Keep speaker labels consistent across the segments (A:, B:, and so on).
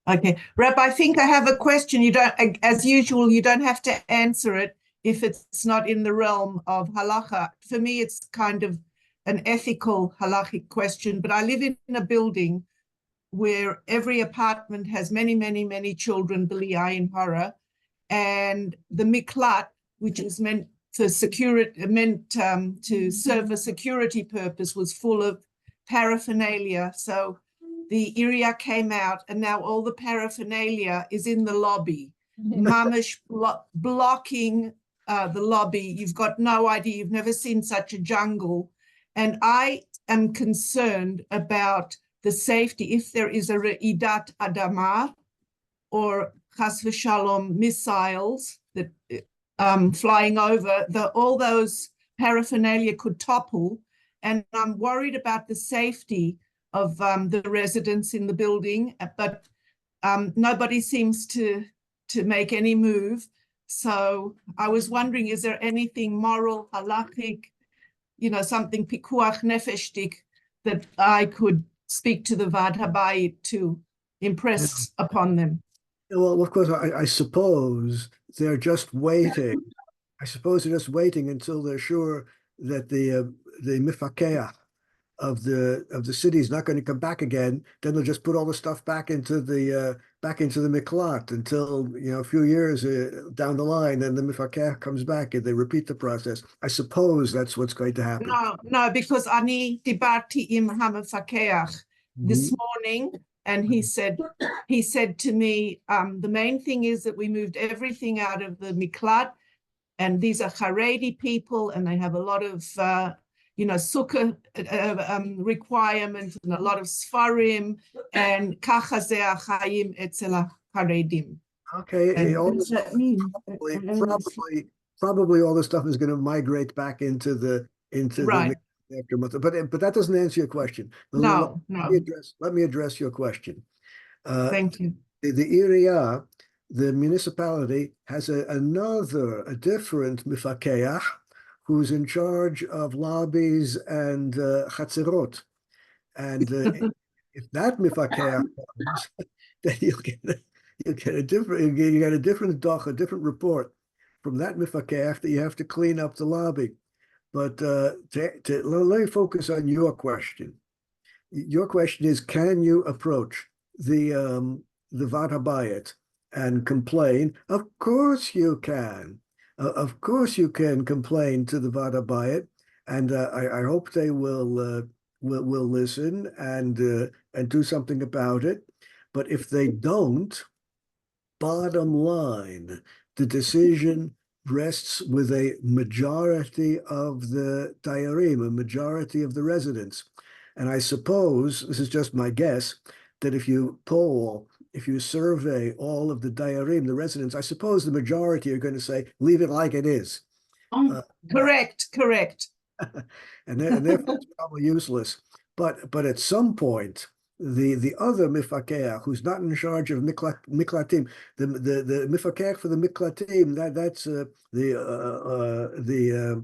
A: Okay, Reb, I think I have a question. You don't, as usual, you don't have to answer it if it's not in the realm of halacha. For me, it's kind of an ethical halachic question, but I live in a building where every apartment has many, many, many children, b'li ayin hara, and the miklat, which is meant for security, to serve a security purpose, was full of paraphernalia. So the area came out, and now all the paraphernalia is in the lobby, mamish blocking the lobby. You've got no idea. You've never seen such a jungle. And I am concerned about the safety if there is a re'idat adama or chas v'shalom missiles that flying over, all those paraphernalia could topple. And I'm worried about the safety of the residents in the building, but nobody seems to make any move. So I was wondering, is there anything moral, halachic, something pikuach nefeshtik that I could speak to the Vad Habayit to impress upon them?
B: Well, of course, I suppose they're just waiting. I suppose they're just waiting until they're sure that the mifakeach of the city is not going to come back again. Then they'll just put all the stuff back into the miklat until a few years down the line, and the mifakeach comes back and they repeat the process. I suppose that's what's going to happen.
A: No, because ani dibarti im hamifakeach this morning, and he said to me, the main thing is that we moved everything out of the miklat, and these are Haredi people, and they have a lot of sukkah requirements and a lot of sfarim, and kacha ze hachayim etzel haredim.
B: Okay, all this probably all this stuff is going to migrate back into the
A: right.
B: aftermath. But that doesn't answer your question.
A: No.
B: Let me address your question.
A: Thank you.
B: The area, the municipality, has a different mifakeach who's in charge of lobbies and chatzerot. And if that mifakeach comes, then you get a different doch, a different report from that mifakeach that you have to clean up the lobby. But let me focus on your question. Your question is, can you approach the Vad Habayit and complain? Of course you can. Of course you can complain to the Vad Habayit, and I hope they will listen and do something about it. But if they don't, bottom line, the decision rests with a majority of the dayarim, a majority of the residents. And I suppose, this is just my guess, that if you survey all of the dayarim, the residents, I suppose the majority are going to say, leave it like it is.
A: Correct.
B: And therefore it's probably useless. But at some point, the other mifakeach, who's not in charge of miklatim, the mifakeach for the miklatim, that's the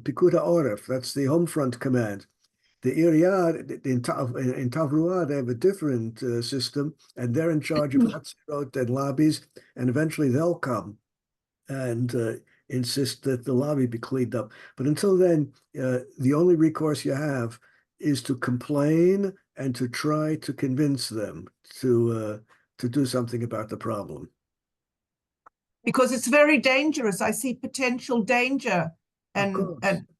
B: Pikuda Oref, that's the home front command. The Iriyah in Tavruah, they have a different system, and they're in charge of chatzirot and lobbies, and eventually they'll come and insist that the lobby be cleaned up. But until then, the only recourse you have is to complain and to try to convince them to do something about the problem.
A: Because it's very dangerous. I see potential danger and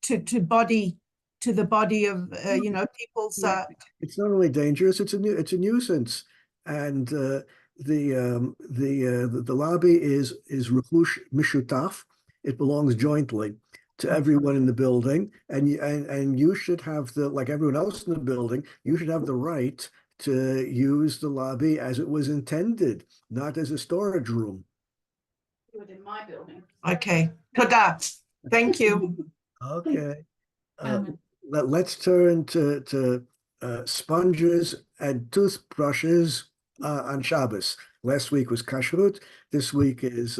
A: to the body of people's.
B: It's not only dangerous; it's a nuisance, and the lobby is rechush mishutaf. It belongs jointly to everyone in the building, and you should have like everyone else in the building, you should have the right to use the lobby as it was intended, not as a storage room.
C: In my building.
A: Okay, Toda. Thank you.
B: Okay, let's turn to sponges and toothbrushes on Shabbos. Last week was kashrut. This week is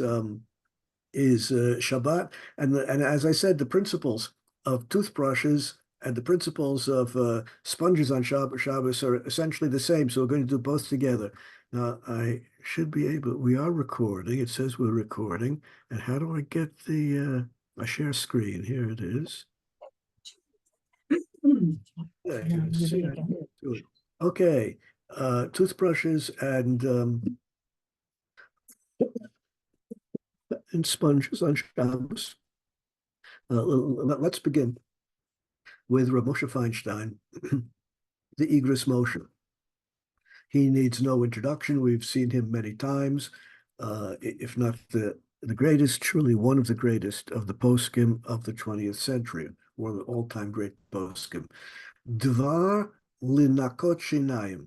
B: Shabbat, and as I said, the principles of toothbrushes and the principles of sponges on Shabbos are essentially the same. So we're going to do both together. Now, I should be able, we are recording. It says we're recording. And how do I get the, I share screen? Here it is. Yeah, you can see I can't do it. Okay, toothbrushes and sponges on Shabbos. Let's begin with Rav Moshe Feinstein, the Igros Moshe. He needs no introduction. We've seen him many times, if not the greatest, truly one of the greatest of the poskim of the 20th century, one of the all-time great poskim. Dvar linakot shinayim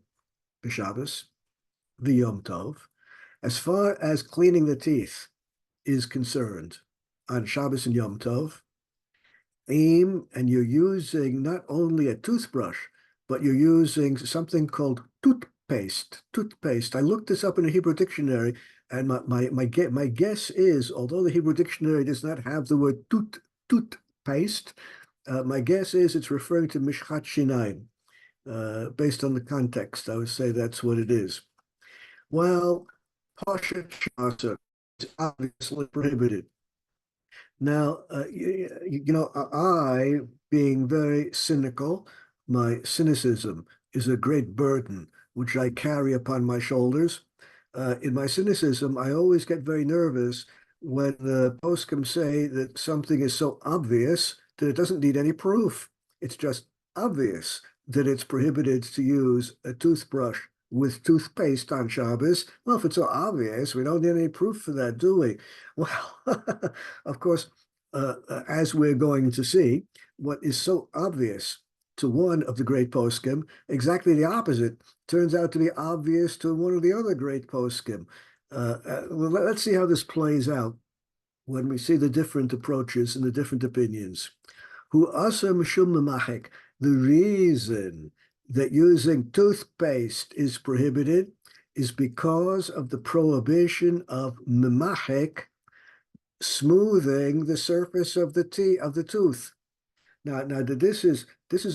B: b'Shabbos v'Yom Tov. As far as cleaning the teeth is concerned, on Shabbos and Yom Tov, and you're using not only a toothbrush, but you're using something called toothpaste. Toothpaste. I looked this up in a Hebrew dictionary, and my guess is, although the Hebrew dictionary does not have the word toothpaste, my guess is it's referring to mishchat shinayim. Based on the context, I would say that's what it is. Well, Pasha Chasa is obviously prohibited. Now, I, being very cynical, my cynicism is a great burden which I carry upon my shoulders. In my cynicism, I always get very nervous when the poskim say that something is so obvious that it doesn't need any proof. It's just obvious that it's prohibited to use a toothbrush with toothpaste on Shabbos. Well, if it's so obvious, we don't need any proof for that, do we? Well, of course, as we're going to see, what is so obvious to one of the great poskim, exactly the opposite turns out to be obvious to one of the other great poskim. Let's see how this plays out when we see the different approaches and the different opinions. Hu asa mishum memachek, the reason that using toothpaste is prohibited is because of the prohibition of memachek, smoothing the surface of the tooth. Now, this is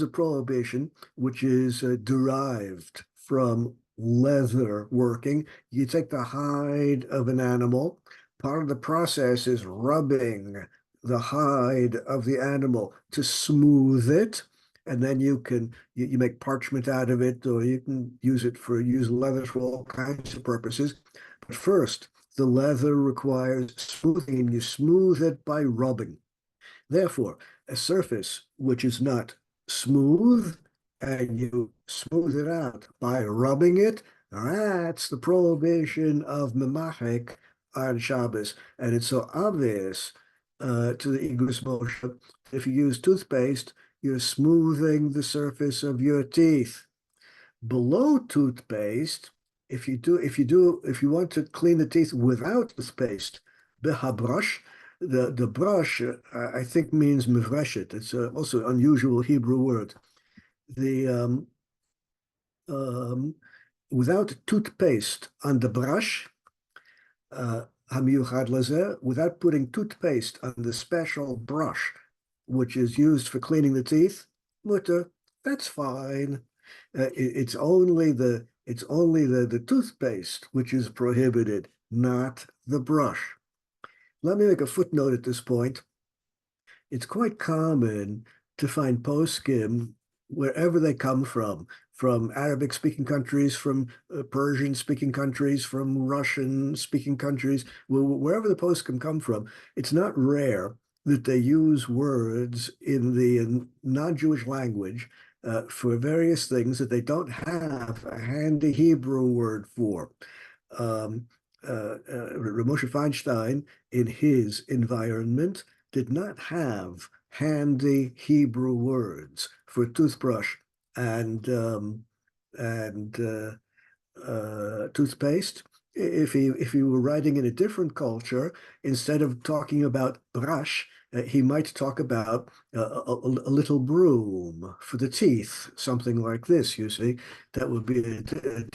B: a prohibition which is derived from leather working. You take the hide of an animal. Part of the process is rubbing the hide of the animal to smooth it, and then you make parchment out of it, or you can use leather for all kinds of purposes. But first, the leather requires smoothing, and you smooth it by rubbing. Therefore, a surface which is not smooth and you smooth it out by rubbing it, that's the prohibition of memachek on Shabbos. And it's so obvious to the Igros Moshe, if you use toothpaste, you're smoothing the surface of your teeth. Below toothpaste, if you want to clean the teeth without toothpaste, brush, the brush, I think means mevreshet. It's also an unusual Hebrew word. Without toothpaste on the brush, without putting toothpaste on the special brush, which is used for cleaning the teeth, mutter, that's fine. It's only the toothpaste which is prohibited, not the brush. Let me make a footnote at this point. It's quite common to find poskim wherever they come from Arabic-speaking countries, from Persian-speaking countries, from Russian-speaking countries, wherever the poskim come from. It's not rare that they use words in the non-Jewish language for various things that they don't have a handy Hebrew word for. Rav Moshe Feinstein, in his environment, did not have handy Hebrew words for toothbrush and toothpaste. If he were writing in a different culture, instead of talking about brush, he might talk about a little broom for the teeth, something like this, you see. That would be a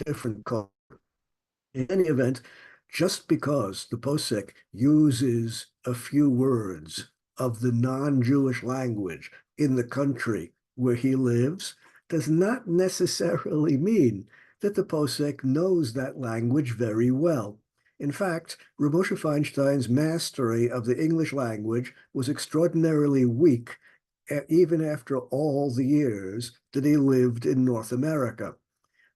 B: different culture. In any event, just because the posek uses a few words of the non-Jewish language in the country where he lives does not necessarily mean that the posek knows that language very well. In fact, Reb Moshe Feinstein's mastery of the English language was extraordinarily weak, even after all the years that he lived in North America.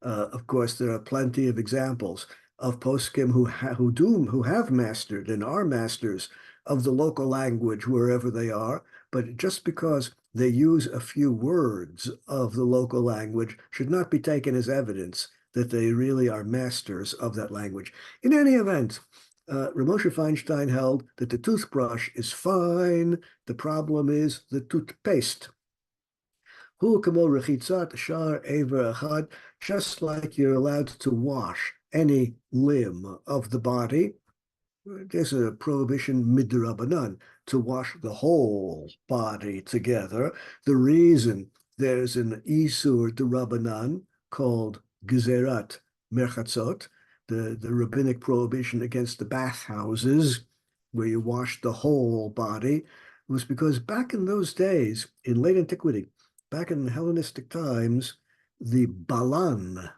B: Of course, there are plenty of examples of poskim who have mastered and are masters of the local language wherever they are, but just because they use a few words of the local language should not be taken as evidence that they really are masters of that language. In any event, Reb Moshe Feinstein held that the toothbrush is fine. The problem is the toothpaste. Just like you're allowed to wash any limb of the body, there's a prohibition midrabanan to wash the whole body together. The reason there's an isur derabanan called gezerat merchatzot, the rabbinic prohibition against the bathhouses where you wash the whole body, was because back in those days, in late antiquity, back in Hellenistic times, the balan,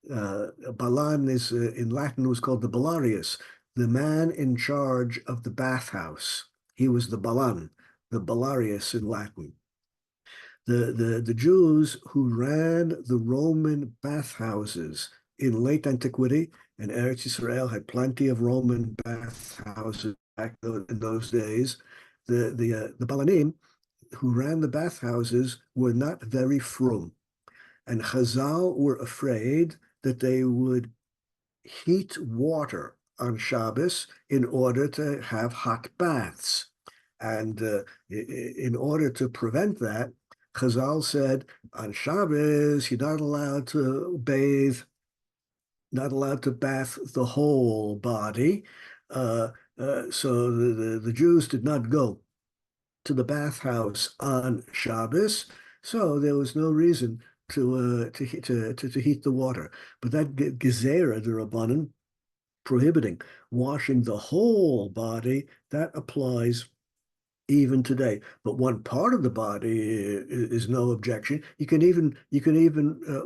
B: balan is in Latin was called the balarius, the man in charge of the bathhouse. He was the balan, the balarius in Latin. The Jews who ran the Roman bathhouses in late antiquity, and Eretz Yisrael had plenty of Roman bathhouses back in those days. The balanim who ran the bathhouses were not very frum, and Chazal were afraid that they would heat water on Shabbos in order to have hot baths. And in order to prevent that, Chazal said, on Shabbos, you're not allowed to bathe, not allowed to bath the whole body. So the Jews did not go to the bathhouse on Shabbos, so there was no reason to heat the water. But that gezerah derabanan, prohibiting washing the whole body, that applies even today. But one part of the body is no objection. You can even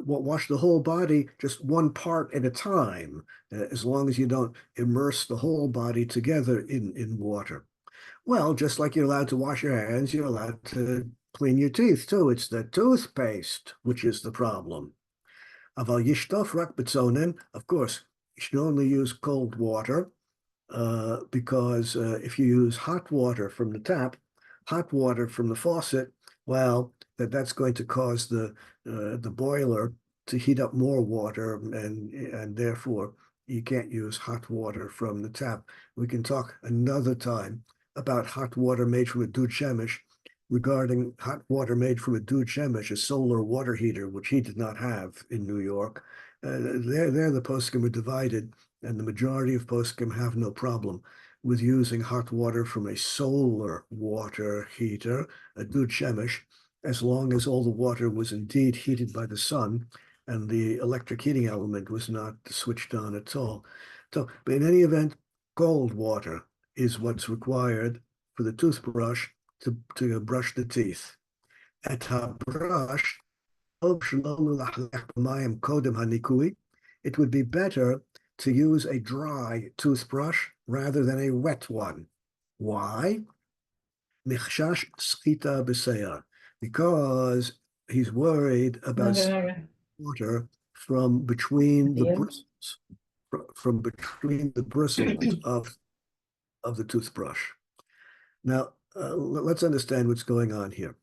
B: wash the whole body just one part at a time, as long as you don't immerse the whole body together in water. Well, just like you're allowed to wash your hands, you're allowed to clean your teeth too. It's the toothpaste which is the problem. Aval yishtof rak betzonen, of course, you should only use cold water, because if you use hot water from the tap, hot water from the faucet, well, that's going to cause the boiler to heat up more water, and therefore you can't use hot water from the tap. We can talk another time about hot water made from a dud shemesh, regarding hot water made from a dud shemesh, a solar water heater, which he did not have in New York. There the poskim are divided, and the majority of poskim have no problem with using hot water from a solar water heater, a dud shemesh, as long as all the water was indeed heated by the sun and the electric heating element was not switched on at all. So, but in any event, cold water is what's required for the toothbrush to brush the teeth. At brush, it would be better to use a dry toothbrush rather than a wet one. Why? Because he's worried about water from between the bristles, of the toothbrush. Now, let's understand what's going on here.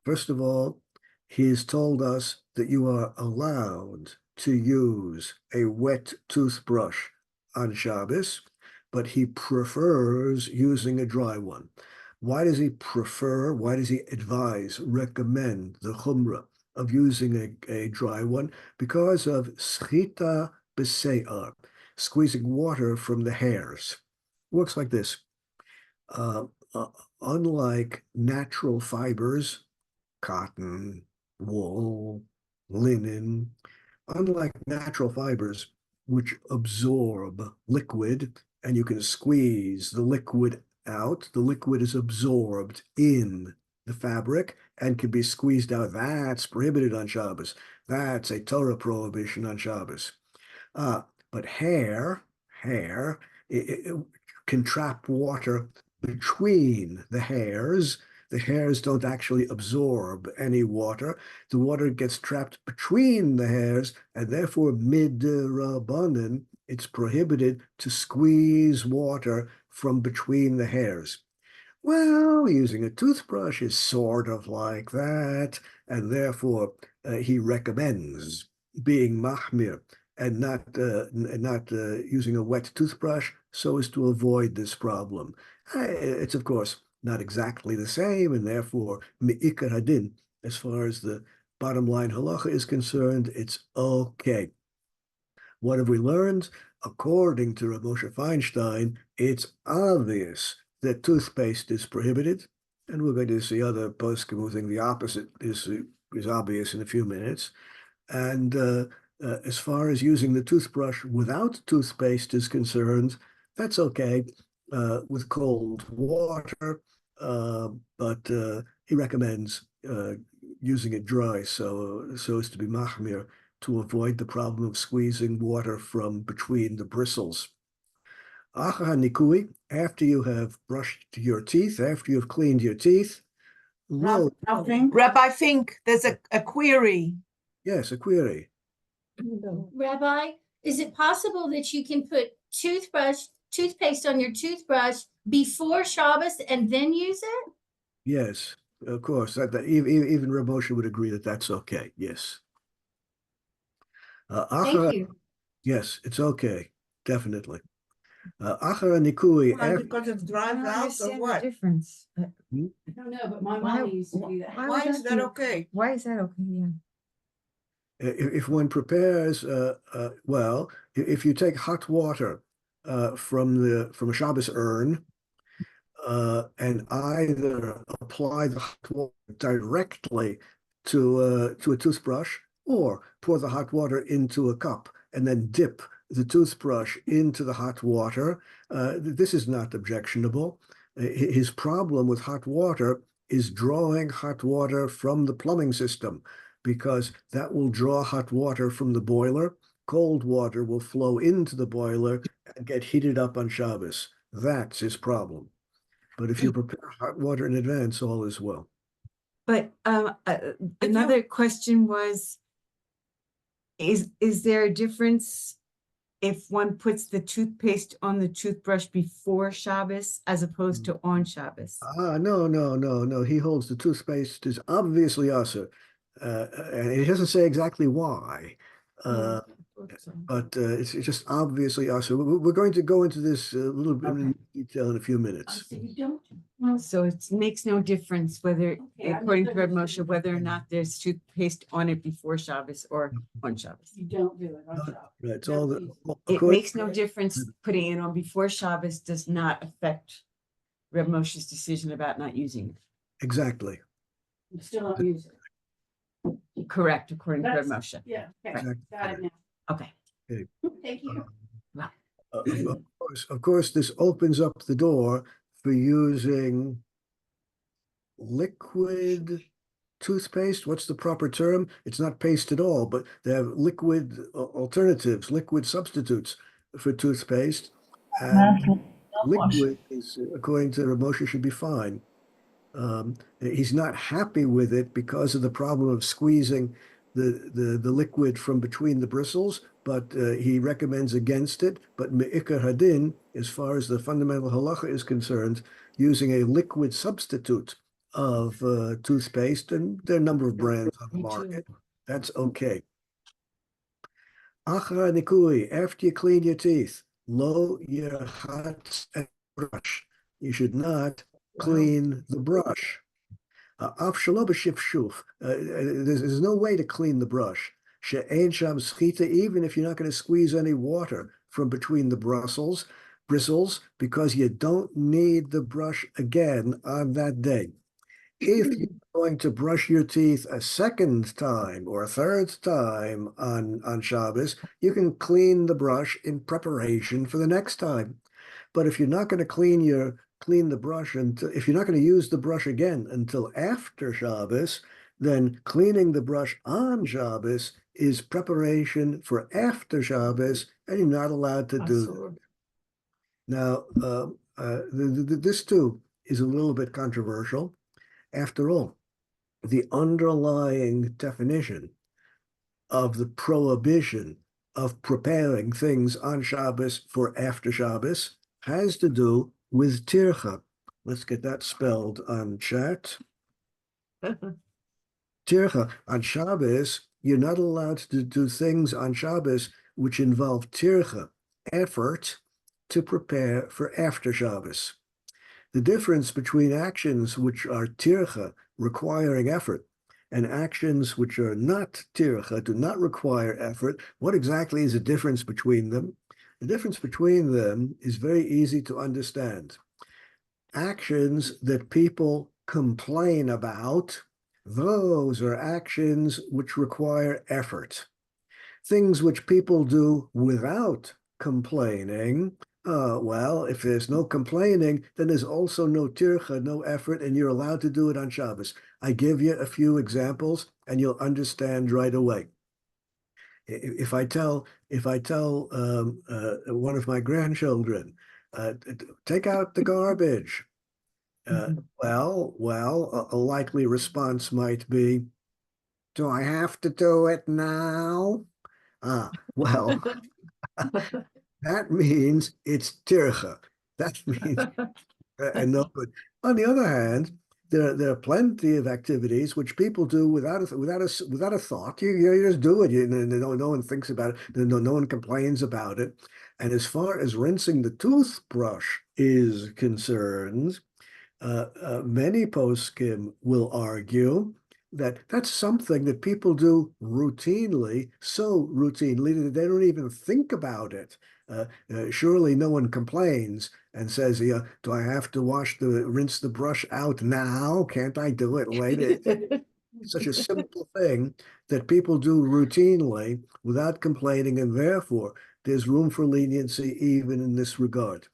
B: First of all, he's told us that you are allowed to use a wet toothbrush on Shabbos, but he prefers using a dry one. Why does he prefer, why does he recommend the chumrah of using a dry one? Because of schita b'se'ar, squeezing water from the hairs. Works like this. Unlike natural fibers, cotton, wool, linen, unlike natural fibers, which absorb liquid, and you can squeeze the liquid out, the liquid is absorbed in the fabric, and can be squeezed out. That's prohibited on Shabbos. That's a Torah prohibition on Shabbos. But hair it can trap water between the hairs. The hairs don't actually absorb any water. The water gets trapped between the hairs, and therefore mid-rabbanan, it's prohibited to squeeze water from between the hairs. Well, using a toothbrush is sort of like that, and therefore he recommends being mahmir and not using a wet toothbrush so as to avoid this problem. It's of course not exactly the same, and therefore mi'ikar hadin, as far as the bottom line halacha is concerned, it's okay. What have we learned? According to Rav Moshe Feinstein, it's obvious that toothpaste is prohibited, and we're going to see other poskim who think the opposite is obvious in a few minutes. And as far as using the toothbrush without toothpaste is concerned, that's okay with cold water, but he recommends using it dry so as to be mahmir, to avoid the problem of squeezing water from between the bristles. Achar nikui, after you have brushed your teeth, after you've cleaned your teeth,
A: Rabbi Fink, there's a query.
B: Yes, a query.
D: Rabbi, is it possible that you can put toothpaste on your toothbrush before Shabbos and then use it?
B: Yes, of course. Even Reb Moshe would agree that that's okay. Yes.
D: Thank you.
B: Yes, it's okay. Definitely. Achar nikui.
A: Because it dries out or what?
E: Difference.
C: I don't know, but my
E: Why-
C: mom used to do that.
A: Why is that okay?
E: Why is that okay? Yeah.
B: If one prepares, well, if you take hot water from a Shabbos urn and either apply the hot water directly to a toothbrush, or pour the hot water into a cup and then dip the toothbrush into the hot water, this is not objectionable. His problem with hot water is drawing hot water from the plumbing system, because that will draw hot water from the boiler. Cold water will flow into the boiler and get heated up on Shabbos. That's his problem. But if you prepare hot water in advance, all is well.
E: But another question was, is there a difference if one puts the toothpaste on the toothbrush before Shabbos as opposed to on Shabbos?
B: No. He holds the toothpaste is obviously usher. And he doesn't say exactly why, but it's just obviously usher. We're going to go into this a little bit in detail in a few minutes.
C: So you don't.
E: So it makes no difference whether,
C: Okay,
E: according to Reb Moshe,
C: misunderstood.
E: whether or not there's toothpaste on it before Shabbos or on Shabbos.
C: You don't do it on Shabbos.
B: Right, it's all the.
E: It
B: according-
E: makes no difference. Putting it on before Shabbos does not affect Reb Moshe's decision about not using it.
B: Exactly.
C: You still don't use it.
E: Correct, according to Reb
C: That's-
E: Moshe.
C: Yeah, okay,
B: Exactly.
C: got it now.
E: Okay.
C: Thank you.
B: Of course, this opens up the door for using liquid toothpaste. What's the proper term? It's not paste at all, but they have liquid alternatives, liquid substitutes for toothpaste. And liquid is, according to Reb Moshe, should be fine. He's not happy with it because of the problem of squeezing the liquid from between the bristles, but he recommends against it. But me'ikar hadin, as far as the fundamental halacha is concerned, using a liquid substitute of toothpaste, and there are a number of brands on the market, that's okay. Achar nikui, after you clean your teeth, lo yerchatz and brush. You should not clean the brush. There's no way to clean the brush. Even if you're not going to squeeze any water from between the bristles, because you don't need the brush again on that day. If you're going to brush your teeth a second time or a third time on Shabbos, you can clean the brush in preparation for the next time. But if you're not going to clean your clean the brush until, if you're not going to use the brush again until after Shabbos, then cleaning the brush on Shabbos is preparation for after Shabbos, and you're not allowed to do that. Now, this too is a little bit controversial. After all, the underlying definition of the prohibition of preparing things on Shabbos for after Shabbos has to do with tircha. Let's get that spelled on chat. Tircha. On Shabbos, you're not allowed to do things on Shabbos which involve tircha, effort, to prepare for after Shabbos. The difference between actions which are tircha, requiring effort, and actions which are not tircha, do not require effort, what exactly is the difference between them? The difference between them is very easy to understand. Actions that people complain about, those are actions which require effort. Things which people do without complaining, well, if there's no complaining, then there's also no tircha, no effort, and you're allowed to do it on Shabbos. I give you a few examples, and you'll understand right away. If I tell one of my grandchildren, take out the garbage, well, a likely response might be, do I have to do it now? Well, that means it's tircha. That means, and no, but on the other hand, there are plenty of activities which people do without a thought. You just do it. No one thinks about it. No one complains about it. And as far as rinsing the toothbrush is concerned, many poskim will argue that that's something that people do routinely, so routinely that they don't even think about it. Surely no one complains and says, do I have to rinse the brush out now? Can't I do it later? It's such a simple thing that people do routinely without complaining, and therefore there's room for leniency even in this regard.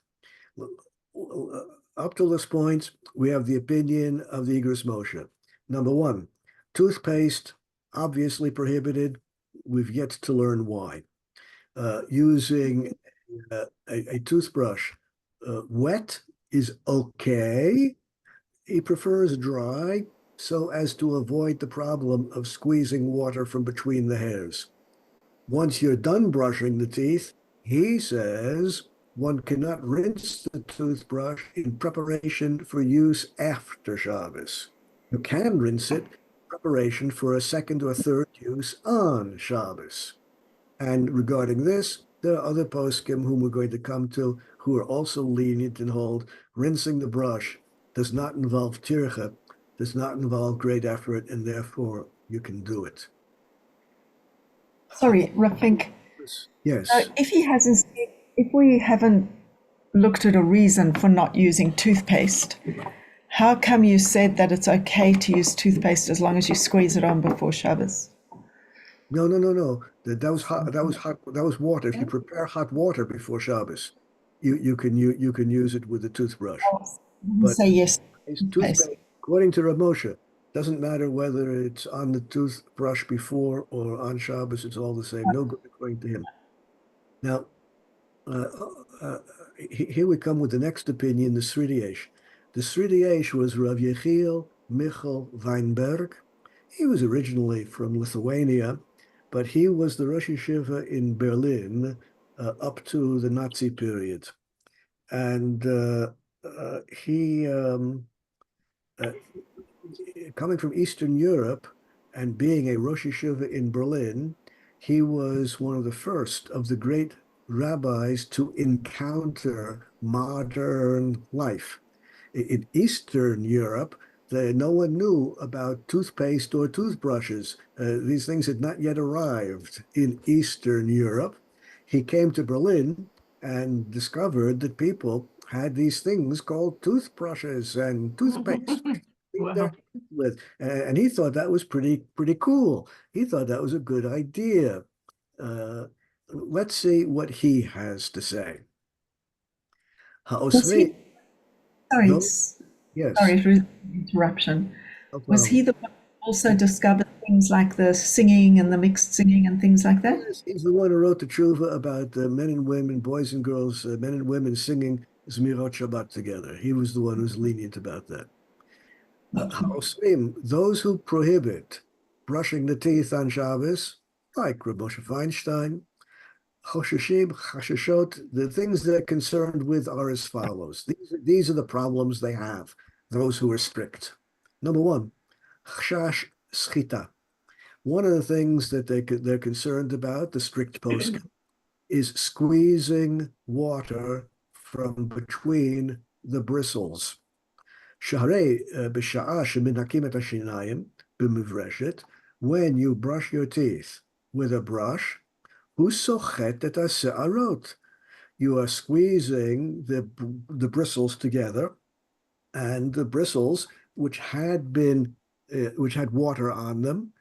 B: Up to this point, we have the opinion of the Igros Moshe. Number one, toothpaste, obviously prohibited. We've yet to learn why. Using a toothbrush wet is okay. He prefers dry so as to avoid the problem of squeezing water from between the hairs. Once you're done brushing the teeth, he says one cannot rinse the toothbrush in preparation for use after Shabbos. You can rinse it in preparation for a second or third use on Shabbos. And regarding this, there are other poskim whom we're going to come to who are also lenient and hold rinsing the brush does not involve tircha, does not involve great effort, and therefore you can do it.
F: Sorry, Rav Fink.
B: Yes.
F: If we haven't looked at a reason for not using toothpaste, how come you said that it's okay to use toothpaste as long as you squeeze it on before Shabbos?
B: No. That was hot. That was water. If you prepare hot water before Shabbos, you can use it with a toothbrush. But
F: say yes.
B: Toothpaste, according to Rav Moshe, doesn't matter whether it's on the toothbrush before or on Shabbos. It's all the same. No good according to him. Now, here we come with the next opinion, the Sridiesh. The Sridiesh was Rav Yechiel Michal Weinberg. He was originally from Lithuania, but he was the Rosh Yeshiva in Berlin up to the Nazi period. And he, coming from Eastern Europe and being a Rosh Yeshiva in Berlin, he was one of the first of the great rabbis to encounter modern life. In Eastern Europe, no one knew about toothpaste or toothbrushes. These things had not yet arrived in Eastern Europe. He came to Berlin and discovered that people had these things called toothbrushes and toothpaste.
E: Wow.
B: And he thought that was pretty cool. He thought that was a good idea. Let's see what he has to say.
F: Does he Sorry,
B: Those, yes,
F: sorry for interruption.
B: no
F: Was he
B: problem.
F: the one who also discovered things like the singing and the mixed singing and things like that?
B: Yes, he's the one who wrote the tshuva about men and women, boys and girls, men and women singing Zmirot Shabbat together. He was the one who's lenient about that. Those who prohibit brushing the teeth on Shabbos, like Reb Moshe Feinstein, Chosheshim, Chasheshot, the things they're concerned with are as follows. These are the problems they have, those who are strict. Number one, Chashash Schita. One of the things that they're concerned about, the strict poskim, is squeezing water from between the bristles. שהרי בשעה שמנקים את השיניים במברשת, when you brush your teeth with a brush, הוא סוחט את השערות. You are squeezing the bristles together, and the bristles, which had water on them,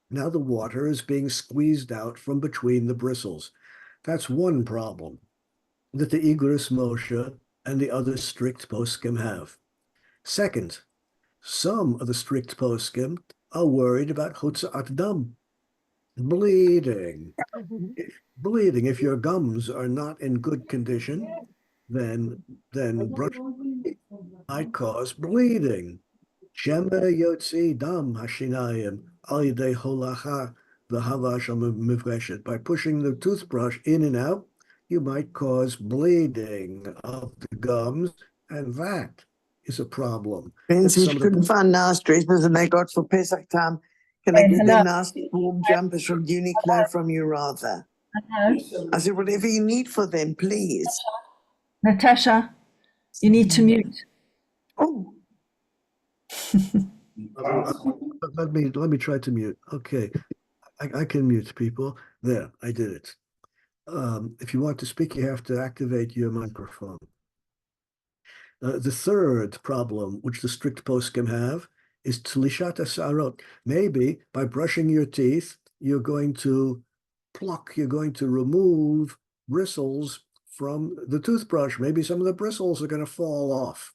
B: now the water is being squeezed out from between the bristles. That's one problem that the Igros Moshe and the other strict poskim have. Second, some of the strict poskim are worried about chutzat dam, bleeding. Bleeding. If your gums are not in good condition, then brushing might cause bleeding. Shema yotzi dam hashinayim al yedei holacha v'havash mivreshet. By pushing the toothbrush in and out, you might cause bleeding of the gums, and that is a problem.
G: Friends,
B: That's
G: we
B: some of
G: couldn't
B: the
G: find nice dresses and they got for Pesach time. Can I
F: Hey,
G: get
F: hello.
G: the nice warm jumpers from Uniqlo from you rather?
F: Hello,
G: I said, whatever you need for them, please.
F: Natasha, you need to mute.
G: Oh,
B: let me try to mute. Okay, I can mute people. There, I did it. If you want to speak, you have to activate your microphone. The third problem, which the strict poskim have, is tlishat asarot. Maybe by brushing your teeth, you're going to remove bristles from the toothbrush. Maybe some of the bristles are going to fall off.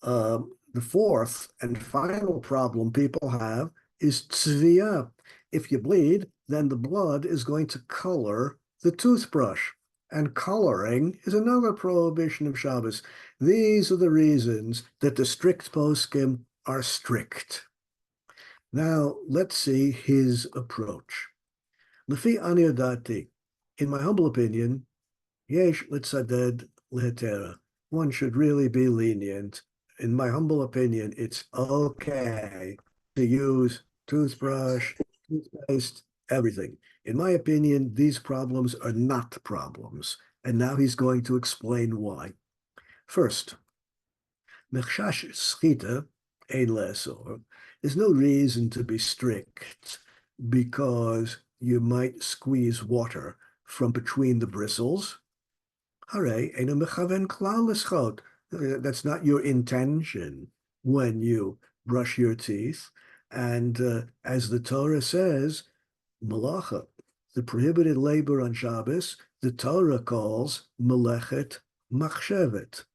B: The fourth and final problem people have is tzviyah. If you bleed, then the blood is going to color the toothbrush. And coloring is another prohibition of Shabbos. These are the reasons that the strict poskim are strict. Now, let's see his approach. Lefi ani yadati, in my humble opinion, yesh litzaded lehetera. One should really be lenient. In my humble opinion, it's okay to use toothbrush, toothpaste, everything. In my opinion, these problems are not problems. And now he's going to explain why. First, mechshash schita ein lesor. There's no reason to be strict because you might squeeze water from between the bristles. Hare ein mechaven klal leschot. That's not your intention when you brush your teeth. And as the Torah says, malacha, the prohibited labor on Shabbos, the Torah calls melechet machshevet.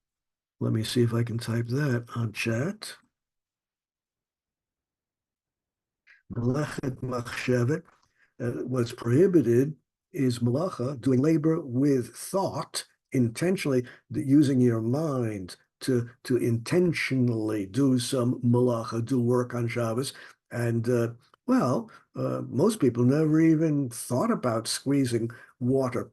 B: Let me see if I can type that on chat. Melechet machshevet. What's prohibited is malacha, doing labor with thought, intentionally using your mind to intentionally do some malacha, do work on Shabbos. And most people never even thought about squeezing water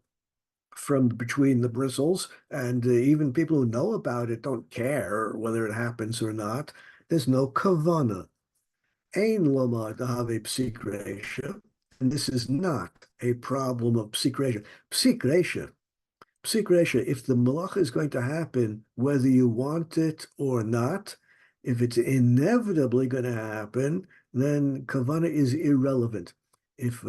B: from between the bristles, and even people who know about it don't care whether it happens or not. There's no kavana. Ein lomar dahave psik reisha, and this is not a problem of psik reisha. Psik reisha, if the malacha is going to happen, whether you want it or not, if it's inevitably going to happen, then kavana is irrelevant. If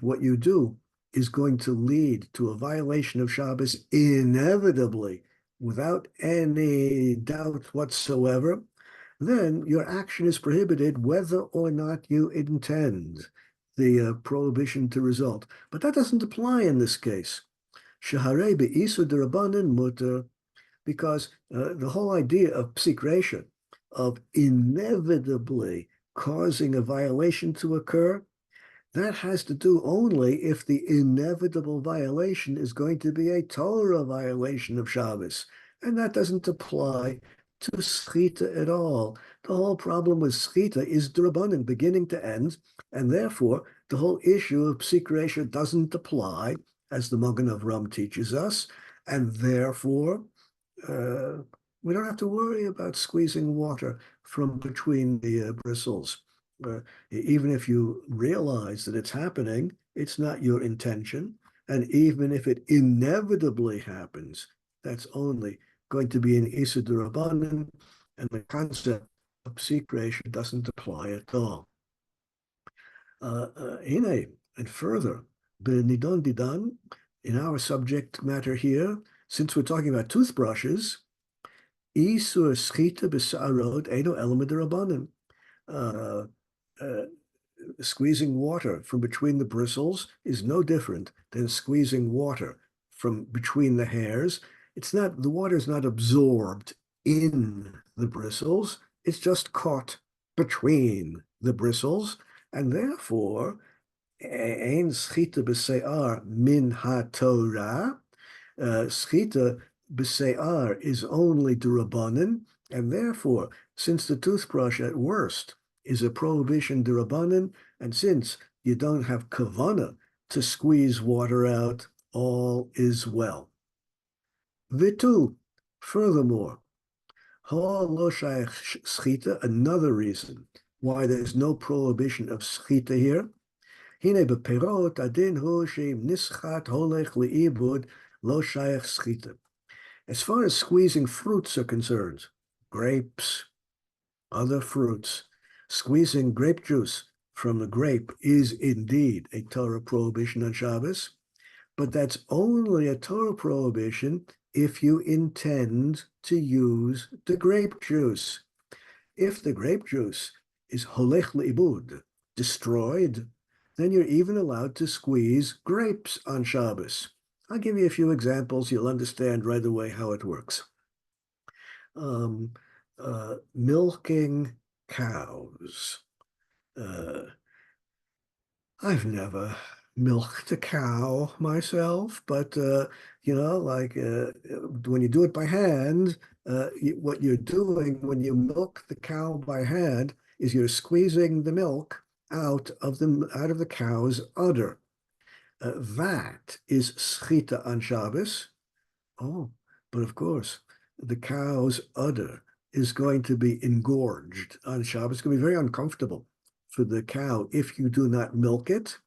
B: what you do is going to lead to a violation of Shabbos inevitably, without any doubt whatsoever, then your action is prohibited whether or not you intend the prohibition to result. But that doesn't apply in this case. Shaharei be'isur derabanan muter. because the whole idea of psikresha, of inevitably causing a violation to occur, that has to do only if the inevitable violation is going to be a Torah violation of Shabbos. And that doesn't apply to Schita at all. The whole problem with Schita is D'Rabbanan, beginning to end, and therefore the whole issue of Psikresha doesn't apply, as the Magen Avram teaches us, and therefore we don't have to worry about squeezing water from between the bristles. Even if you realize that it's happening, it's not your intention. And even if it inevitably happens, that's only going to be an Issa D'Rabbanan, and the concept of psikresha doesn't apply at all. And further, B'nidon Didan, in our subject matter here, since we're talking about toothbrushes, Isur Schita B'Sa'arod Eino Elamid D'Rabbanan. Squeezing water from between the bristles is no different than squeezing water from between the hairs. It's not, the water is not absorbed in the bristles, it's just caught between the bristles, and therefore, ein schita b'se'ar min ha-Torah, schita b'se'ar is only d'Rabbanan, and therefore, since the toothbrush at worst is a prohibition d'Rabbanan, and since you don't have kavana to squeeze water out, all is well. Vitu, furthermore, schita, another reason why there's no prohibition of schita here. Hine beperot adin hu sheim nischat holech liibud lo shayach schita. As far as squeezing fruits are concerned, grapes, other fruits, squeezing grape juice from a grape is indeed a Torah prohibition on Shabbos, but that's only a Torah prohibition if you intend to use the grape juice. If the grape juice is holech leibud, destroyed, then you're even allowed to squeeze grapes on Shabbos. I'll give you a few examples. You'll understand right away how it works. Milking cows. I've never milked a cow myself, but like when you do it by hand, what you're doing when you milk the cow by hand is you're squeezing the milk out of the cow's udder. That is schita on Shabbos. Oh, but of course, the cow's udder is going to be engorged on Shabbos. It's going to be very uncomfortable for the cow if you do not milk it.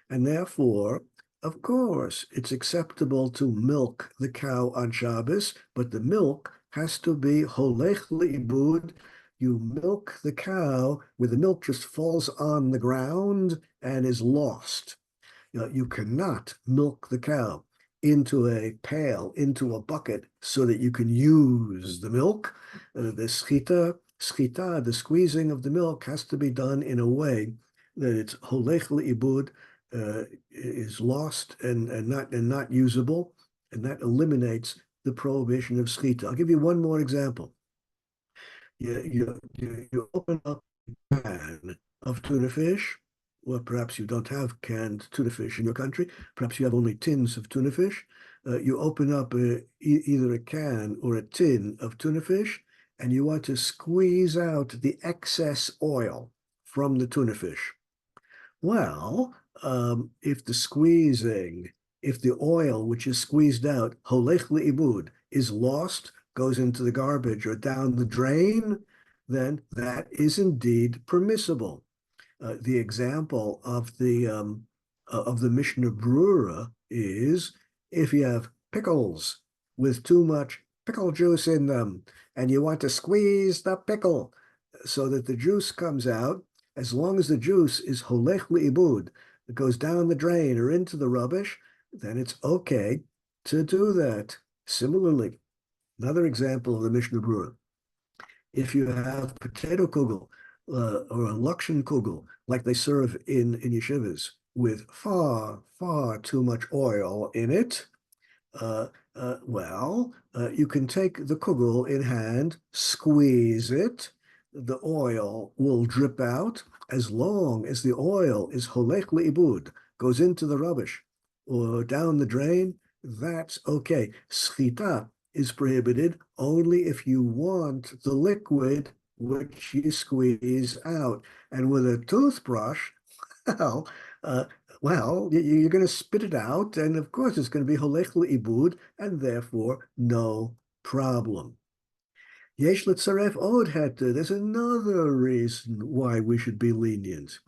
B: And therefore, of course, it's acceptable to milk the cow on Shabbos, but the milk has to be holech leibud. You milk the cow where the milk just falls on the ground and is lost. You cannot milk the cow into a pail, into a bucket, so that you can use the milk. The schita, the squeezing of the milk, has to be done in a way that it's holech leibud, is lost and not usable, and that eliminates the prohibition of schita. I'll give you one more example. You open up a can of tuna fish. Well, perhaps you don't have canned tuna fish in your country. Perhaps you have only tins of tuna fish. You open up either a can or a tin of tuna fish, and you want to squeeze out the excess oil from the tuna fish. Well, if the oil which is squeezed out, holech leibud, is lost, goes into the garbage or down the drain, then that is indeed permissible. The example of the Mishnah Brura is if you have pickles with too much pickle juice in them, and you want to squeeze the pickle so that the juice comes out, as long as the juice is holech leibud, it goes down the drain or into the rubbish, then it's okay to do that. Similarly, another example of the Mishnah Brura, if you have potato kugel or a lakshan kugel, like they serve in yeshivas, with far too much oil in it, You can take the kugel in hand, squeeze it, the oil will drip out as long as the oil is holech leibud, goes into the rubbish or down the drain, that's okay. Schita is prohibited only if you want the liquid which you squeeze out. And with a toothbrush, well, you're going to spit it out, and of course it's going to be holech leibud, and therefore no problem. Yesh l'tzaref od heter. There's another reason why we should be lenient.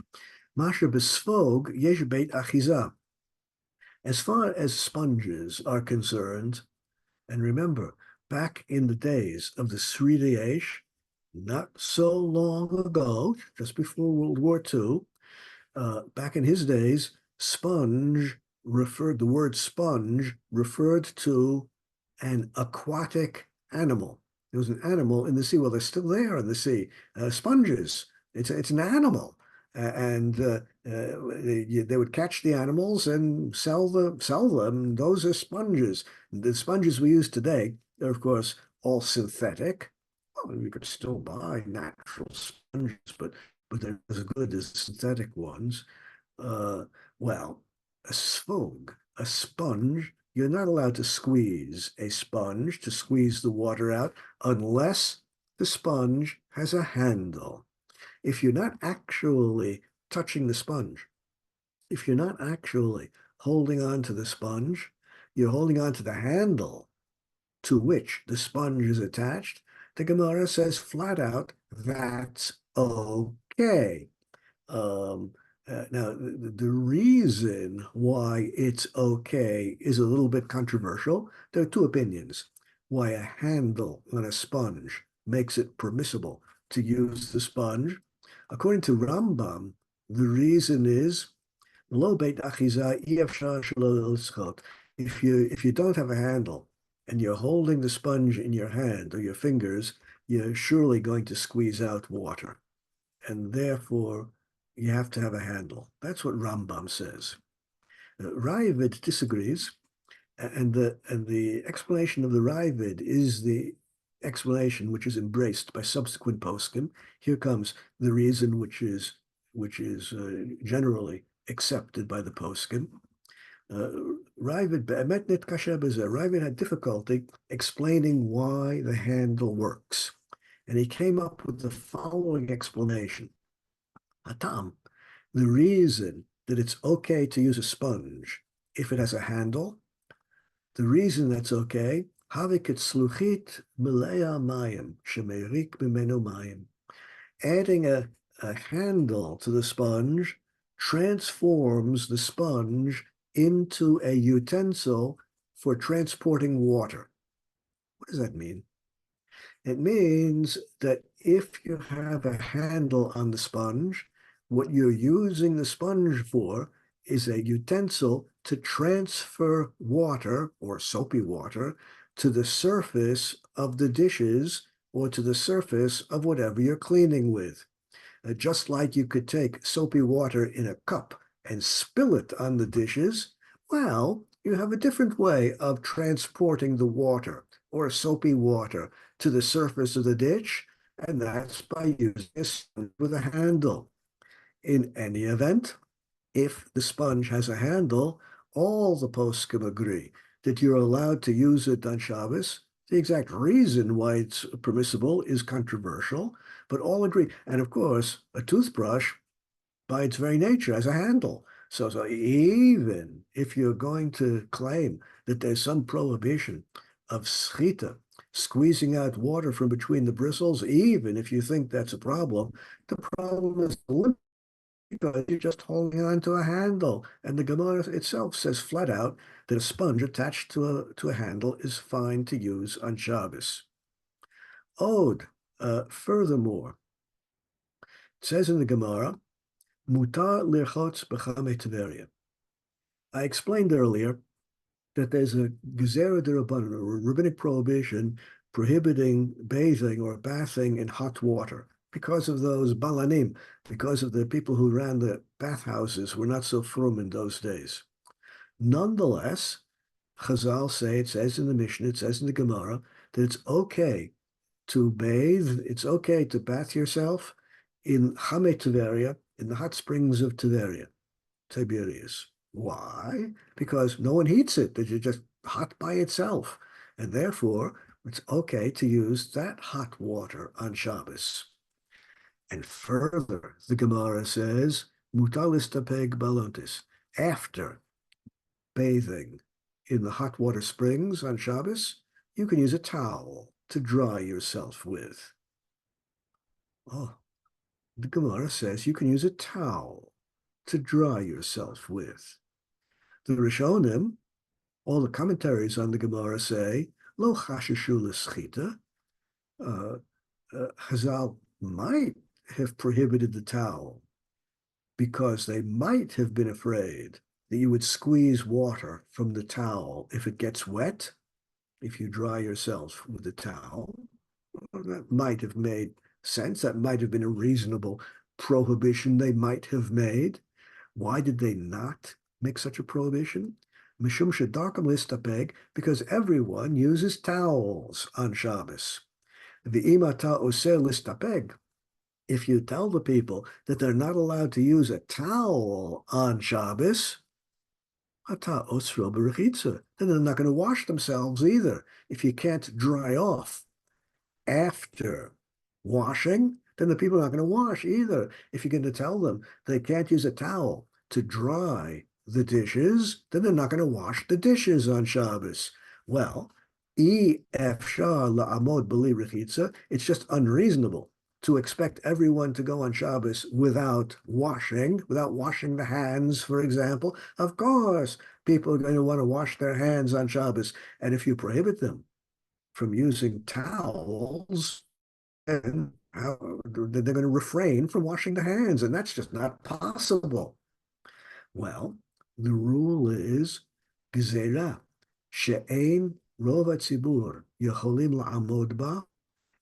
B: Masha besfog yesh beit achiza. As far as sponges are concerned, and remember, back in the days of the Sri Yesh, not so long ago, just before World War II, back in his days, the word sponge referred to an aquatic animal. There was an animal in the sea. Well, they're still there in the sea. Sponges. It's an animal. And they would catch the animals and sell them. Those are sponges. The sponges we use today are, of course, all synthetic. Well, we could still buy natural sponges, but they're as good as synthetic ones. A sponge, you're not allowed to squeeze a sponge to squeeze the water out unless the sponge has a handle. If you're not actually touching the sponge, if you're not actually holding on to the sponge, you're holding on to the handle to which the sponge is attached, the Gemara says flat out, that's okay. Now, the reason why it's okay is a little bit controversial. There are two opinions. Why a handle on a sponge makes it permissible to use the sponge. According to Rambam, the reason is if you don't have a handle and you're holding the sponge in your hand or your fingers, you're surely going to squeeze out water. And therefore, you have to have a handle. That's what Rambam says. Ravid disagrees, and the explanation of the Ravid is the explanation which is embraced by subsequent poskim. Here comes the reason which is generally accepted by the poskim. Ravid had difficulty explaining why the handle works, and he came up with the following explanation. Hatam, the reason that it's okay to use a sponge if it has a handle, the reason that's okay, adding a handle to the sponge transforms the sponge into a utensil for transporting water. What does that mean? It means that if you have a handle on the sponge, what you're using the sponge for is a utensil to transfer water or soapy water to the surface of the dishes or to the surface of whatever you're cleaning with. Just like you could take soapy water in a cup and spill it on the dishes, well, you have a different way of transporting the water or soapy water to the surface of the dish, and that's by using a sponge with a handle. In any event, if the sponge has a handle, all the poskim agree that you're allowed to use it on Shabbos. The exact reason why it's permissible is controversial, but all agree. And of course, a toothbrush, by its very nature, has a handle. So even if you're going to claim that there's some prohibition of schita, squeezing out water from between the bristles, even if you think that's a problem, the problem is because you're just holding on to a handle. And the Gemara itself says flat out that a sponge attached to a handle is fine to use on Shabbos. Furthermore, it says in the Gemara, Mutar lirchotz b'chamei Tveria. I explained earlier that there's a gezerah d'Rabbanan, or a rabbinic prohibition prohibiting bathing or bathing in hot water because of those balanim, because of the people who ran the bathhouses were not so frum in those days. Nonetheless, Chazal say, it says in the Mishnah, it says in the Gemara, that it's okay to bathe, it's okay to bath yourself in Chame Tiberia, in the hot springs of Tiberia, Tiberias. Why? Because no one heats it. It's just hot by itself. And therefore, it's okay to use that hot water on Shabbos. And further, the Gemara says, Mutalis tapeg balontis. After bathing in the hot water springs on Shabbos, you can use a towel to dry yourself with. Oh, the Gemara says you can use a towel to dry yourself with. The Rishonim, all the commentaries on the Gemara say, Lo chashashu l'schita. Chazal might have prohibited the towel because they might have been afraid that you would squeeze water from the towel if it gets wet, if you dry yourself with the towel. Well, that might have made sense. That might have been a reasonable prohibition they might have made. Why did they not make such a prohibition? Mishum shedarkam listapeg, because everyone uses towels on Shabbos. V'imata oseh listapeg. If you tell the people that they're not allowed to use a towel on Shabbos, ata osro b'rechitza, then they're not going to wash themselves either. If you can't dry off after washing, then the people are not going to wash either. If you're going to tell them they can't use a towel to dry the dishes, then they're not going to wash the dishes on Shabbos. Well, it's just unreasonable to expect everyone to go on Shabbos without washing the hands, for example. Of course, people are going to want to wash their hands on Shabbos. And if you prohibit them from using towels, then they're going to refrain from washing their hands, and that's just not possible. Well, the rule is Gezerah, she'ein rov hatzibur yacholim la'amod ba,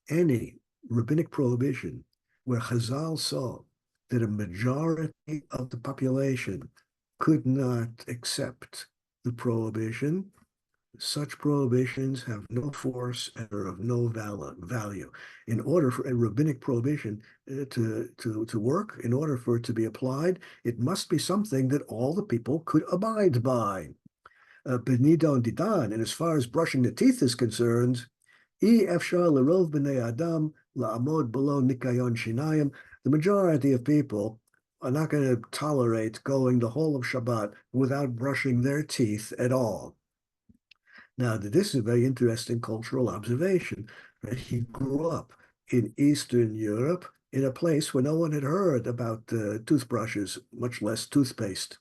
B: any rabbinic prohibition where Chazal saw that a majority of the population could not accept the prohibition, such prohibitions have no force and are of no value. In order for a rabbinic prohibition to work, in order for it to be applied, it must be something that all the people could abide by. Benidon didan, and as far as brushing the teeth is concerned, the majority of people are not going to tolerate going the whole of Shabbat without brushing their teeth at all. Now, this is a very interesting cultural observation. Right? He grew up in Eastern Europe in a place where no one had heard about toothbrushes, much less toothpaste.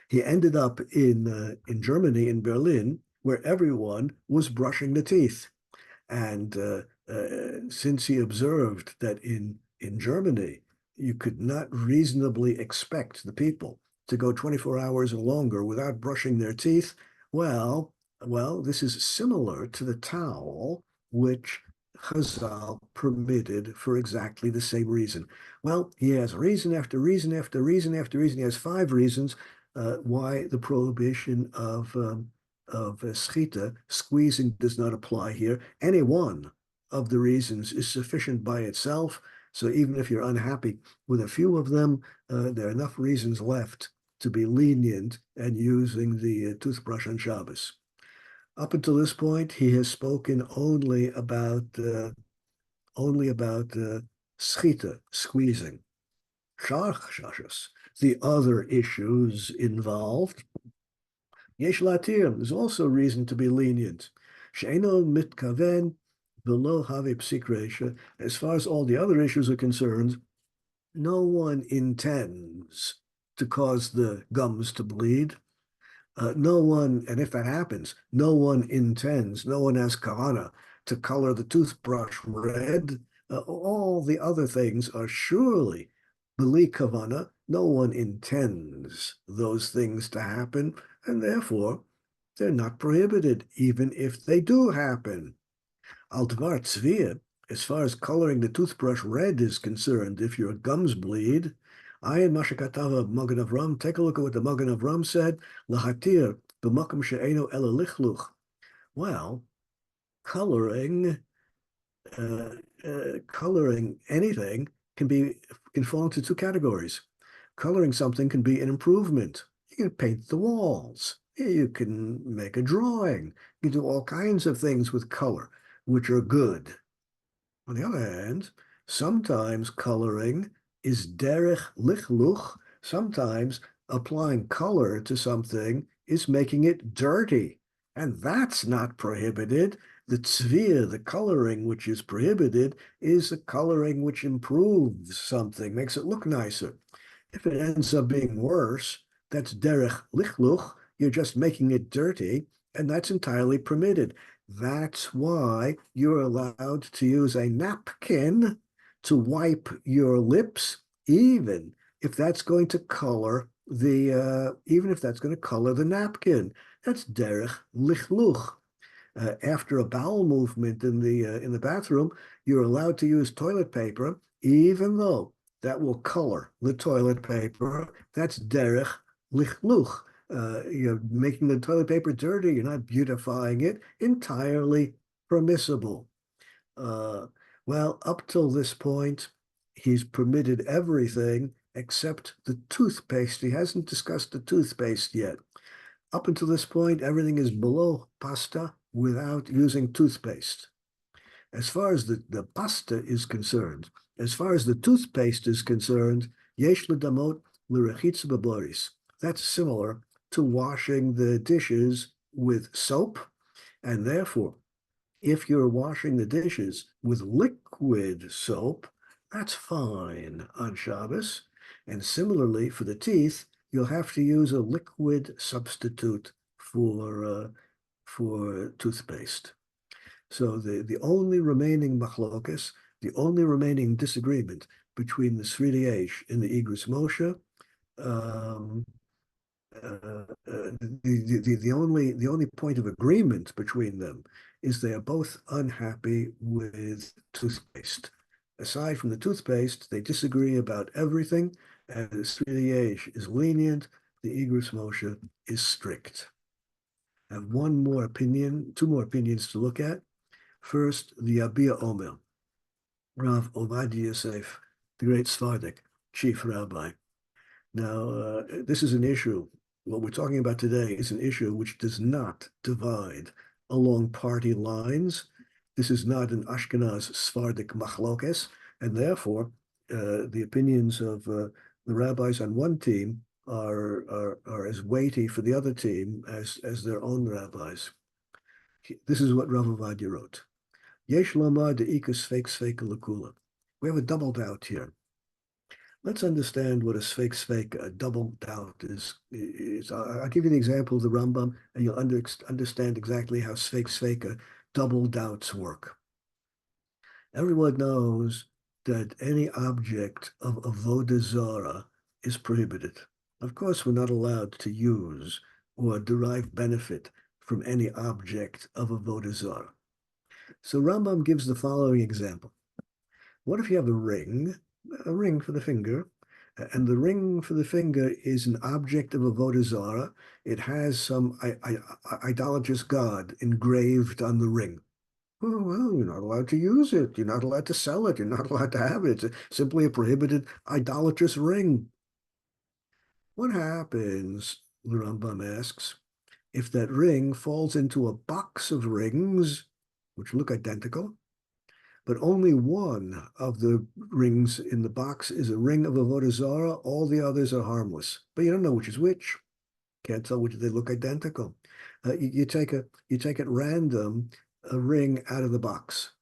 B: He ended up in Germany, in Berlin, where everyone was brushing the teeth. And since he observed that in Germany, you could not reasonably expect the people to go 24 hours or longer without brushing their teeth, well, this is similar to the towel, which Chazal permitted for exactly the same reason. Well, he has reason after reason after reason after reason. He has 5 reasons why the prohibition of schita, squeezing, does not apply here. Any one of the reasons is sufficient by itself. So even if you're unhappy with a few of them, there are enough reasons left to be lenient and using the toothbrush on Shabbos. Up until this point, he has spoken only about schita, squeezing. The other issues involved, yesh latir, there's also reason to be lenient. She'eno mitkaven v'lo have psik reisha. As far as all the other issues are concerned, no one intends to cause the gums to bleed. No one, and if that happens, no one has kavana to color the toothbrush red. All the other things are surely b'li kavana. No one intends those things to happen, and therefore they're not prohibited, even if they do happen. Al tvar tzviyah, as far as coloring the toothbrush red is concerned, if your gums bleed, Ayin Mashakatava Magen Avram, take a look at what the Magen Avram said, Lahatir b'makom she'eino ela lichluch. Well, coloring anything can fall into two categories. Coloring something can be an improvement. You can paint the walls. You can make a drawing. You can do all kinds of things with color, which are good. On the other hand, sometimes coloring is derech lichluch. Sometimes applying color to something is making it dirty, and that's not prohibited. The tzvir, the coloring which is prohibited, is the coloring which improves something, makes it look nicer. If it ends up being worse, that's derech lichluch. You're just making it dirty, and that's entirely permitted. That's why you're allowed to use a napkin to wipe your lips, even if that's going to color the napkin. That's derech lichluch. After a bowel movement in the bathroom, you're allowed to use toilet paper, even though that will color the toilet paper. That's derech lichluch. You're making the toilet paper dirty. You're not beautifying it. Entirely permissible. Well, up till this point, he's permitted everything except the toothpaste. He hasn't discussed the toothpaste yet. Up until this point, everything is below pasta without using toothpaste. As far as the pasta is concerned, as far as the toothpaste is concerned, yesh ledamot l'rechitza b'boris. That's similar to washing the dishes with soap, and therefore, if you're washing the dishes with liquid soap, that's fine on Shabbos. And similarly, for the teeth, you'll have to use a liquid substitute for toothpaste. So the only remaining machlokas, the only remaining disagreement between the Sfirei Eish and the Igros Moshe, the only point of agreement between them is they are both unhappy with toothpaste. Aside from the toothpaste, they disagree about everything, and the Sfirei Eish is lenient, the Igros Moshe is strict. I have two more opinions to look at. First, the Abia Omer, Rav Ovadia Yosef, the great Sephardic chief rabbi. Now, this is an issue. What we're talking about today is an issue which does not divide along party lines. This is not an Ashkenaz Sephardic machlokes, and therefore, the opinions of the rabbis on one team are as weighty for the other team as their own rabbis. This is what Rav Ovadia wrote. Yesh lomar de'ikas sfeik sfeika l'kula. We have a double doubt here. Let's understand what a sfeik, a double doubt is. I'll give you the example of the Rambam, and you'll understand exactly how sfeik, double doubts work. Everyone knows that any object of avodah zarah is prohibited. Of course, we're not allowed to use or derive benefit from any object of avodah zarah. So Rambam gives the following example. What if you have a ring for the finger, and the ring for the finger is an object of avodah zarah? It has some idolatrous god engraved on the ring. Well, you're not allowed to use it. You're not allowed to sell it. You're not allowed to have it. It's simply a prohibited idolatrous ring. What happens, the Rambam asks, if that ring falls into a box of rings which look identical, but only one of the rings in the box is a ring of avodah zarah, all the others are harmless. But you don't know which is which. Can't tell which they look identical. You take at random a ring out of the box.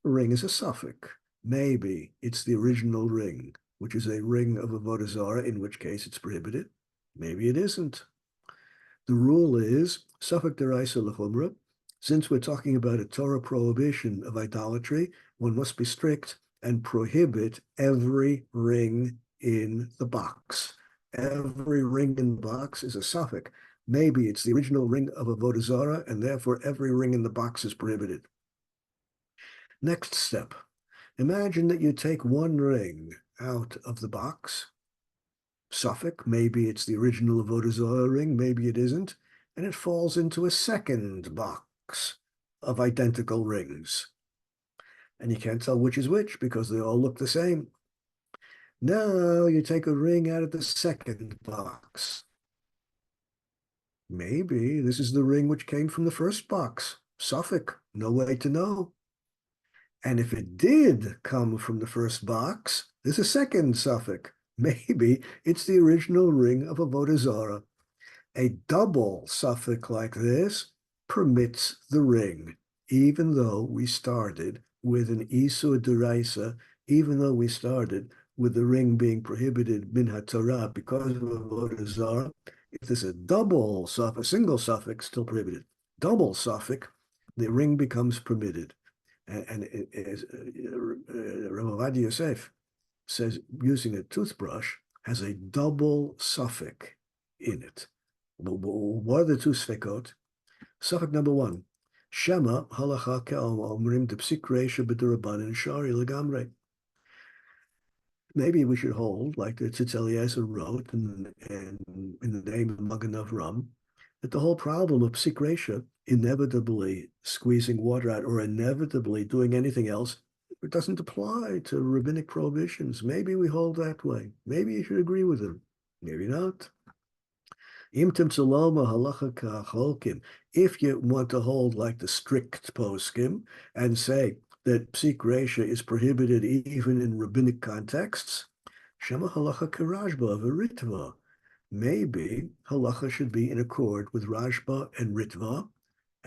B: A ring is a suffix. Maybe it's the original ring, which is a ring of avodah zarah, in which case it's prohibited. Maybe it isn't. The rule is suffix deraisa l'chumra. Since we're talking about a Torah prohibition of idolatry, one must be strict and prohibit every ring in the box. Every ring in the box is a suffix. Maybe it's the original ring of avodah zarah, and therefore every ring in the box is prohibited. Next step. Imagine that you take one ring out of the box. Suffix, maybe it's the original avodah zarah ring, maybe it isn't, and it falls into a second box of identical rings. And you can't tell which is which because they all look the same. Now you take a ring out of the second box. Maybe this is the ring which came from the first box. Suffolk, no way to know. And if it did come from the first box, there's a second suffix. Maybe it's the original ring of Avodah Zarah. A double suffix like this permits the ring, even though we started with an Isur Deraisa, even though we started with the ring being prohibited min HaTorah because of Avodah Zarah. If there's a double suffix, single suffix, still prohibited. Double suffix, the ring becomes permitted. And Rav Ovadia Yosef says using a toothbrush has a double suffix in it. What are the two sfekot? Suffix number one, Shema halacha ke'omrim depsik reisha b'derabanan shari legamre. Maybe we should hold, like the Tzitz Eliezer wrote, and in the name of Magen Avram, that the whole problem of psik reisha, inevitably squeezing water out or inevitably doing anything else, it doesn't apply to rabbinic prohibitions. Maybe we hold that way. Maybe you should agree with him. Maybe not. If you want to hold like the strict poskim and say that psik reisha is prohibited even in rabbinic contexts, Shema halacha kerashba v'ritva. Maybe halacha should be in accord with Rashba and Ritva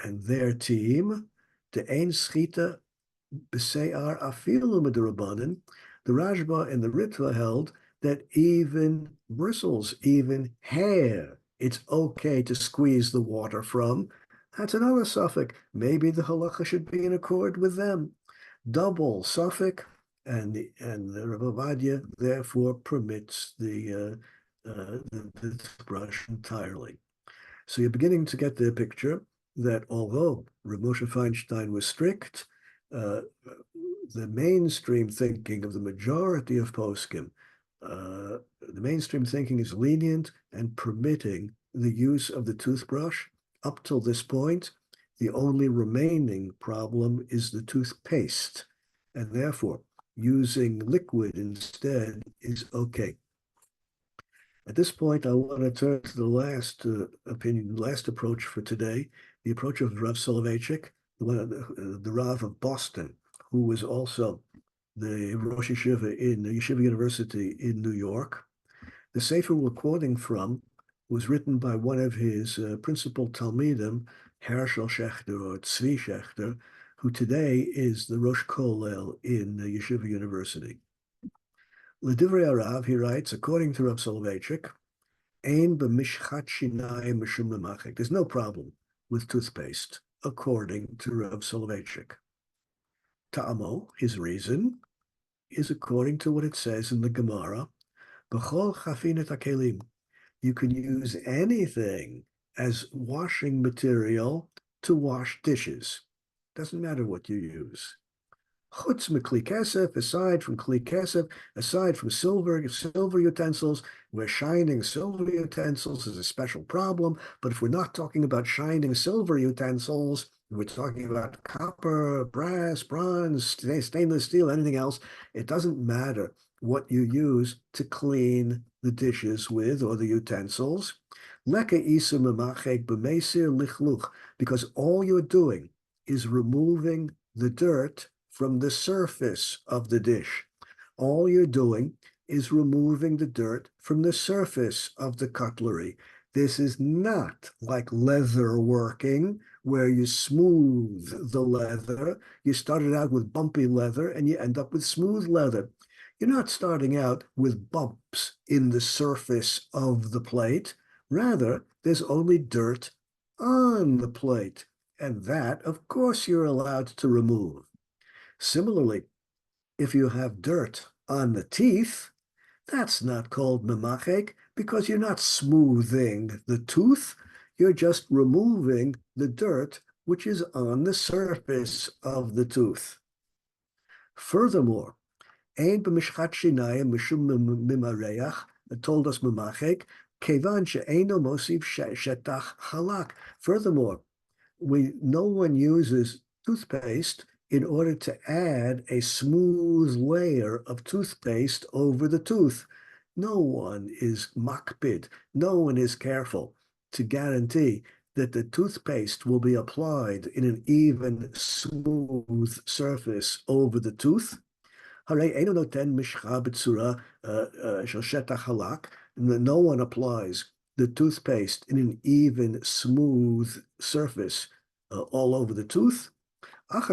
B: and their team. The ein schita b'sei'ar afilu mid'rabanan. The Rashba and the Ritva held that even bristles, even hair, it's okay to squeeze the water from. That's another suffix. Maybe the halacha should be in accord with them. Double suffix, and the Rav Ovadia therefore permits the brush entirely. So you're beginning to get the picture that although Rav Moshe Feinstein was strict, the mainstream thinking of the majority of poskim, the mainstream thinking is lenient and permitting the use of the toothbrush. Up till this point, the only remaining problem is the toothpaste, and therefore using liquid instead is okay. At this point, I want to turn to the last opinion, last approach for today, the approach of Rav Soloveitchik, the Rav of Boston, who was also the Rosh Yeshiva in Yeshiva University in New York. The sefer we're quoting from was written by one of his principal Talmidim, Hershel Schechter or Tzvi Schechter, who today is the Rosh Kollel in Yeshiva University. L'divrei Harav, he writes, according to Rav Soloveitchik, ein b'mishchat shinayim mishum memachek. There's no problem with toothpaste, according to Rav Soloveitchik. Ta'amo, his reason, is according to what it says in the Gemara, b'chol chafinet hakelim. You can use anything as washing material to wash dishes. Doesn't matter what you use. Chutz mikli kesef, aside from kli kesef, aside from silver utensils, where shining silver utensils is a special problem. But if we're not talking about shining silver utensils, we're talking about copper, brass, bronze, stainless steel, anything else, it doesn't matter what you use to clean the dishes with or the utensils. Because all you're doing is removing the dirt from the surface of the dish. All you're doing is removing the dirt from the surface of the cutlery. This is not like leather working, where you smooth the leather. You started out with bumpy leather and you end up with smooth leather. You're not starting out with bumps in the surface of the plate. Rather, there's only dirt on the plate. And that, of course, you're allowed to remove. Similarly, if you have dirt on the teeth, that's not called memachek because you're not smoothing the tooth. You're just removing the dirt which is on the surface of the tooth. Furthermore, ein b'mishchat shinayim mishum mimareach, it told us memachek, kevan she'eino mosiv shetach halak. Furthermore, no one uses toothpaste in order to add a smooth layer of toothpaste over the tooth. No one is makpid, no one is careful to guarantee that the toothpaste will be applied in an even, smooth surface over the tooth. No one applies the toothpaste in an even, smooth surface all over the tooth. And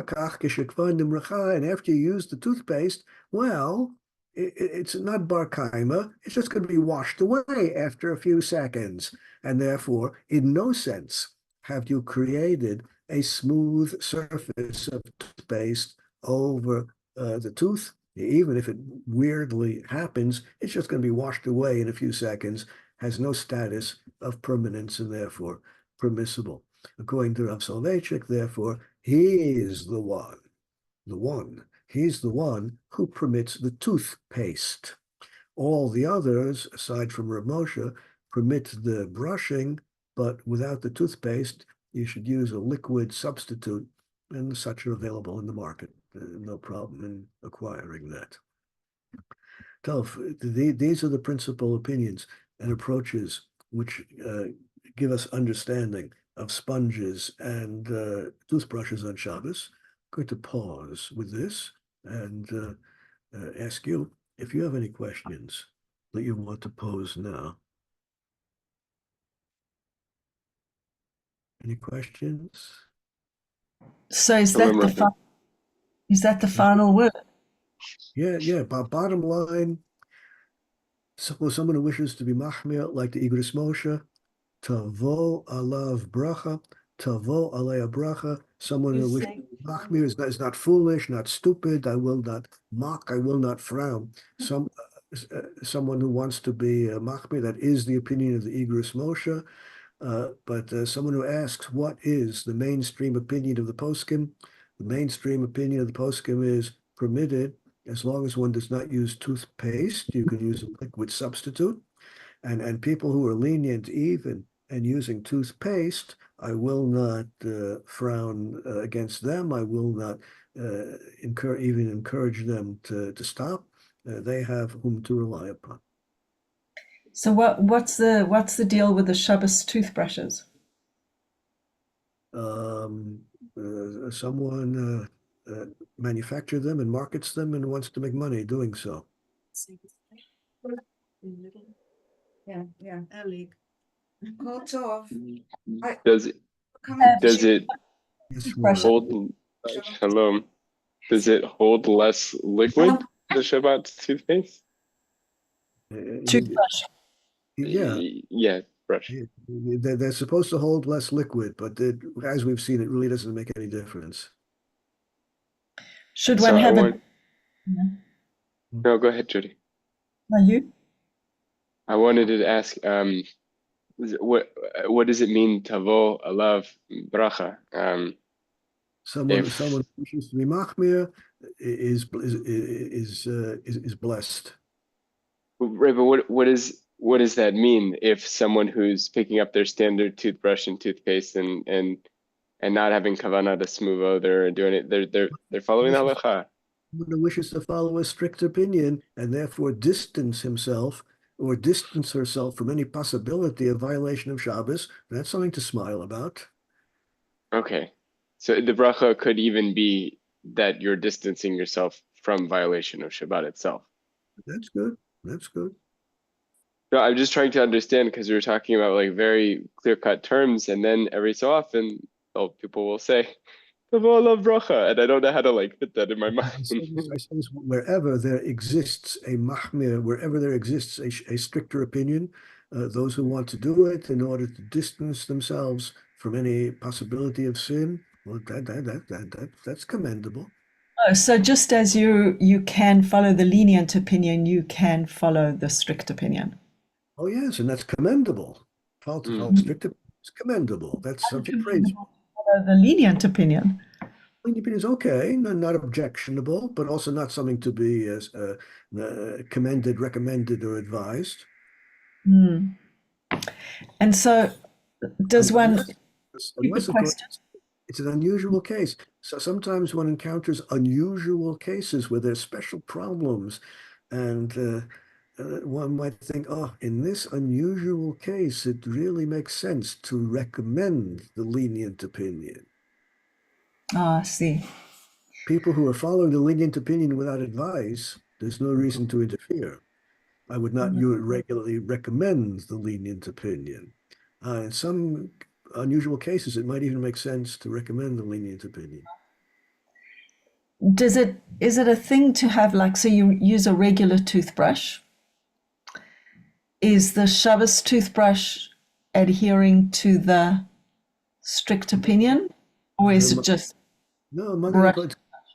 B: after you use the toothpaste, well, it's not bar kaima, it's just going to be washed away after a few seconds. And therefore, in no sense have you created a smooth surface of toothpaste over the tooth. Even if it weirdly happens, it's just going to be washed away in a few seconds, has no status of permanence and therefore permissible. According to Rav Soloveitchik, therefore, he is he's the one who permits the toothpaste. All the others, aside from Reb Moshe, permit the brushing, but without the toothpaste, you should use a liquid substitute, and such are available in the market. No problem in acquiring that. These are the principal opinions and approaches which give us understanding of sponges and toothbrushes on Shabbos. I'm going to pause with this and ask you if you have any questions that you want to pose now. Any questions?
F: So is that the final word?
B: Yeah. Bottom line, suppose someone who wishes to be machmir, like the Igros Moshe, tavo alav bracha, tavo alei bracha. Someone who wishes to be machmir is not foolish, not stupid. I will not mock. I will not frown. Someone who wants to be machmir, that is the opinion of the Igros Moshe. But someone who asks, what is the mainstream opinion of the poskim? The mainstream opinion of the poskim is permitted as long as one does not use toothpaste. You can use a liquid substitute. And people who are lenient even and using toothpaste, I will not frown against them. I will not encourage them to stop. They have whom to rely upon.
F: So what's the deal with the Shabbos toothbrushes?
B: Someone manufactures them and markets them and wants to make money doing so.
A: Yeah. Tov.
H: Does it
B: Yes,
H: hold shalom? Does it hold less liquid, the Shabbat toothpaste?
F: Toothbrush.
B: Yeah,
H: Yeah, brush.
B: they're supposed to hold less liquid, but as we've seen, it really doesn't make any difference.
F: Should
H: So
F: one have
H: no, go ahead, Judy.
F: Are you?
H: I wanted to ask, what does it mean, tavo alav bracha?
B: Someone who wishes to be machmir is blessed.
H: Right, but what does that mean if someone who's picking up their standard toothbrush and toothpaste and not having kavanah to smooth over and doing it, they're following the halacha?
B: Someone who wishes to follow a strict opinion and therefore distance himself or distance herself from any possibility of violation of Shabbos, that's something to smile about.
H: Okay, so the bracha could even be that you're distancing yourself from violation of Shabbat itself.
B: That's good. That's good.
H: No, I'm just trying to understand because we were talking about like very clear-cut terms, and then every so often, people will say, "Tavo alav bracha," and I don't know how to like fit that in my mind.
B: I say wherever there exists a mahmir, wherever there exists a stricter opinion, those who want to do it in order to distance themselves from any possibility of sin, well, that's commendable.
F: Oh, so just as you can follow the lenient opinion, you can follow the strict opinion.
B: Oh yes, and that's commendable. Follow strict opinion is commendable. That's something praised.
F: Follow the lenient opinion.
B: Lenient opinion is okay, not objectionable, but also not something to be commended, recommended, or advised.
F: Hmm. And so, does one?
B: Unless, of course,
F: Question.
B: it's an unusual case. So sometimes one encounters unusual cases where there's special problems, and one might think, oh, in this unusual case, it really makes sense to recommend the lenient opinion.
F: Ah, I see.
B: People who are following the lenient opinion without advice, there's no reason to interfere. I would not regularly recommend the lenient opinion. In some unusual cases, it might even make sense to recommend the lenient opinion.
F: Is it a thing to have, like, so you use a regular toothbrush? Is the Shabbos toothbrush adhering to the strict opinion, or is it just
B: No,
F: brush?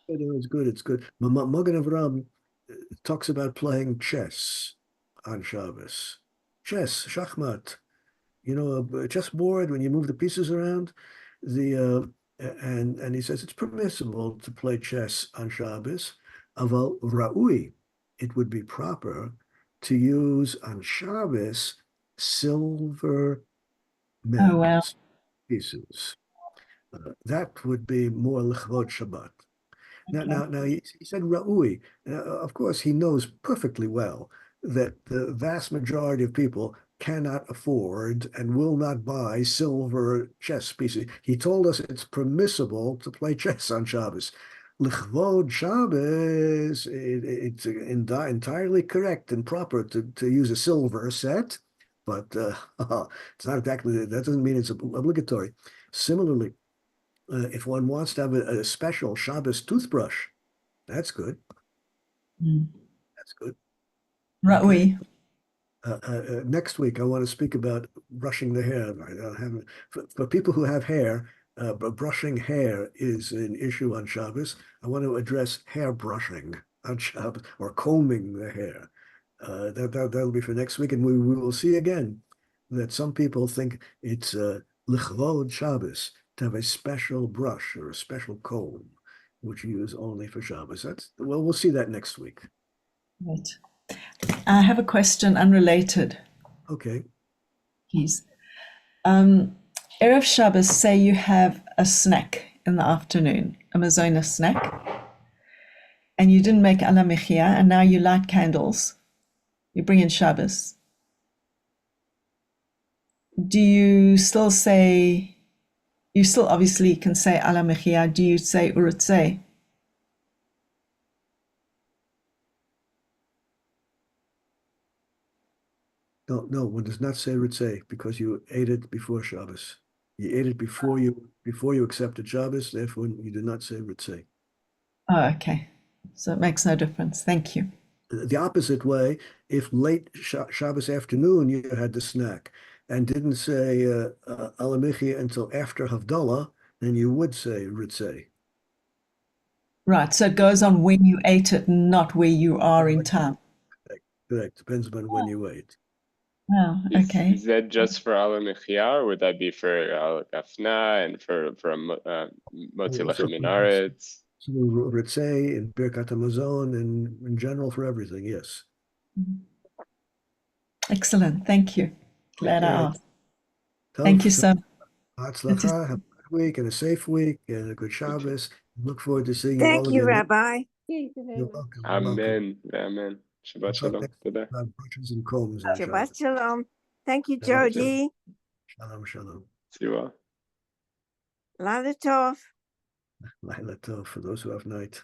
B: it's good. It's good. Magen Avraham talks about playing chess on Shabbos. Chess, shachmat. You know, a chessboard, when you move the pieces around, and he says it's permissible to play chess on Shabbos. Aval ra'ui, it would be proper to use on Shabbos silver
F: Oh, wow.
B: pieces. That would be more l'chvod Shabbat. Now, he said Ra'ui. Of course, he knows perfectly well that the vast majority of people cannot afford and will not buy silver chess pieces. He told us it's permissible to play chess on Shabbos. L'chvod Shabbos, it's entirely correct and proper to use a silver set, but it's not exactly, that doesn't mean it's obligatory. Similarly, if one wants to have a special Shabbos toothbrush, that's good. That's good.
F: Ra'ui.
B: Next week, I want to speak about brushing the hair. For people who have hair, brushing hair is an issue on Shabbos. I want to address hair brushing on Shabbos, or combing the hair. That'll be for next week, and we will see again that some people think it's l'chvod Shabbos to have a special brush or a special comb, which you use only for Shabbos. We'll see that next week.
F: Right. I have a question unrelated,
B: Okay.
F: please. Erev Shabbos, say you have a snack in the afternoon, a mazona snack, and you didn't make ala mechia, and now you light candles. You bring in Shabbos. Do you still say, you still obviously can say ala mechia, do you say urutzeh?
B: No, one does not say ritzeh because you ate it before Shabbos. You ate it before you accepted Shabbos, therefore you do not say ritzeh.
F: Oh, okay. So it makes no difference. Thank you.
B: The opposite way, if late Shabbos afternoon you had the snack and didn't say alamichi until after Havdalah, then you would say ritzeh.
F: Right. So it goes on when you ate it, not where you are in time.
B: Correct. Depends on when you ate.
F: Oh, okay.
H: Is that just for Ala Mechia, or would that be for Al Gafna and for Motzi Lechem Min Haaretz?
B: So ritzeh and Birkat Hamazon and in general for everything, yes.
F: Excellent. Thank you. Glad I
B: Okay.
F: asked. Thank you so much.
B: Hatzlacha, have a good week and a safe week and a good Shabbos. Look forward to seeing you all
G: Thank you,
B: again.
G: Rabbi.
B: You're welcome. You're welcome.
H: Amen. Amen. Shabbat
B: We'll talk
H: Shalom.
B: next
H: Tada.
B: week about brushes and combs on
G: Shabbat
B: Shabbos.
G: Shalom. Thank you,
B: Shabbat
G: Jody.
B: Shalom, shalom.
H: See you all.
G: Lada Tov.
B: Laila Tov for those who have night.